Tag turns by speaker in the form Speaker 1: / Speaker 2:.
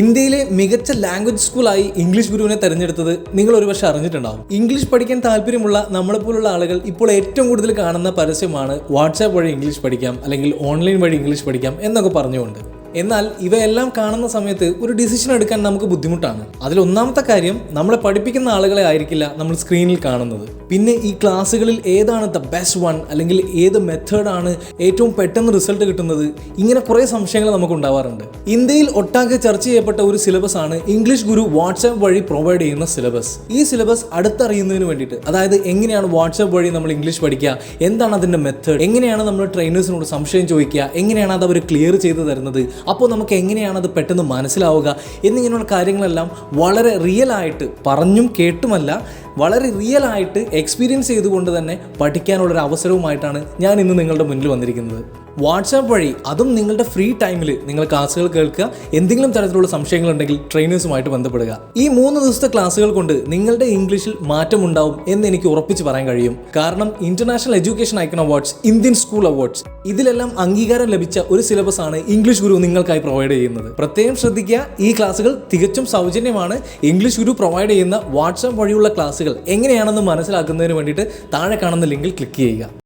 Speaker 1: ഇന്ത്യയിലെ മികച്ച language സ്കൂളായി English ഗുരുവിനെ തെരഞ്ഞെടുത്തത് നിങ്ങൾ ഒരുപക്ഷെ അറിഞ്ഞിട്ടുണ്ടാവും. ഇംഗ്ലീഷ് പഠിക്കാൻ താല്പര്യമുള്ള നമ്മളെപ്പോലുള്ള ആളുകൾ ഇപ്പോൾ ഏറ്റവും കൂടുതൽ കാണുന്ന പരസ്യമാണ് വാട്സാപ്പ് വഴി ഇംഗ്ലീഷ് പഠിക്കാം, അല്ലെങ്കിൽ ഓൺലൈൻ വഴി ഇംഗ്ലീഷ് പഠിക്കാം എന്നൊക്കെ പറഞ്ഞുകൊണ്ട്. എന്നാൽ ഇവയെല്ലാം കാണുന്ന സമയത്ത് ഒരു ഡിസിഷൻ എടുക്കാൻ നമുക്ക് ബുദ്ധിമുട്ടാണ്. അതിലൊന്നാമത്തെ കാര്യം, നമ്മളെ പഠിപ്പിക്കുന്ന ആളുകളെ ആയിരിക്കില്ല നമ്മൾ സ്ക്രീനിൽ കാണുന്നത്. പിന്നെ ഈ ക്ലാസ്സുകളിൽ ഏതാണ് ദ ബെസ്റ്റ് വൺ, അല്ലെങ്കിൽ ഏത് മെത്തേഡാണ് ഏറ്റവും പെട്ടെന്ന് റിസൾട്ട് കിട്ടുന്നത്, ഇങ്ങനെ കുറേ സംശയങ്ങൾ നമുക്ക് ഉണ്ടാവാറുണ്ട്. ഇന്ത്യയിൽ ഒട്ടാകെ ചർച്ച ചെയ്യപ്പെട്ട ഒരു സിലബസ് ആണ് ഇംഗ്ലീഷ് ഗുരു വാട്സാപ്പ് വഴി പ്രൊവൈഡ് ചെയ്യുന്ന സിലബസ്. ഈ സിലബസ് അടുത്തറിയുന്നതിന് വേണ്ടിയിട്ട്, അതായത് എങ്ങനെയാണ് വാട്സാപ്പ് വഴി നമ്മൾ ഇംഗ്ലീഷ് പഠിക്കുക, എന്താണ് അതിൻ്റെ മെത്തേഡ്, എങ്ങനെയാണ് നമ്മൾ ട്രെയിനേഴ്സിനോട് സംശയം ചോദിക്കുക, എങ്ങനെയാണ് അത് അവർ ക്ലിയർ ചെയ്ത് തരുന്നത്, അപ്പോൾ നമുക്ക് എങ്ങനെയാണ് അത് പെട്ടെന്ന് മനസ്സിലാവുക എന്നിങ്ങനെയുള്ള കാര്യങ്ങളെല്ലാം വളരെ റിയലായിട്ട്, പറഞ്ഞും കേട്ടുമല്ല, വളരെ റിയലായിട്ട് എക്സ്പീരിയൻസ് ചെയ്തുകൊണ്ട് തന്നെ പഠിക്കാനുള്ളൊരു അവസരവുമായിട്ടാണ് ഞാൻ ഇന്ന് നിങ്ങളുടെ മുന്നിൽ വന്നിരിക്കുന്നത്. വാട്സാപ്പ് വഴി, അതും നിങ്ങളുടെ ഫ്രീ ടൈമിൽ നിങ്ങൾ ക്ലാസ്സുകൾ കേൾക്കുക. എന്തെങ്കിലും തരത്തിലുള്ള സംശയങ്ങളുണ്ടെങ്കിൽ ട്രെയിനേഴ്സുമായിട്ട് ബന്ധപ്പെടുക. ഈ 3 ദിവസത്തെ ക്ലാസ്സുകൾ കൊണ്ട് നിങ്ങളുടെ ഇംഗ്ലീഷിൽ മാറ്റമുണ്ടാവും എന്ന് എനിക്ക് ഉറപ്പിച്ച് പറയാൻ കഴിയും. കാരണം international education icon awards, Indian school awards, ഇതിലെല്ലാം അംഗീകാരം ലഭിച്ച ഒരു സിലബസ് ആണ് ഇംഗ്ലീഷ് ഗുരു നിങ്ങൾക്കായി പ്രൊവൈഡ് ചെയ്യുന്നത്. പ്രത്യേകം ശ്രദ്ധിക്കുക, ഈ ക്ലാസ്സുകൾ തികച്ചും സൗജന്യമാണ്. ഇംഗ്ലീഷ് ഗുരു പ്രൊവൈഡ് ചെയ്യുന്ന വാട്സാപ്പ് വഴിയുള്ള ക്ലാസ്സുകൾ എങ്ങനെയാണെന്ന് മനസ്സിലാക്കുന്നതിന് വേണ്ടിയിട്ട് താഴെ കാണുന്ന ലിങ്കിൽ ക്ലിക്ക് ചെയ്യുക.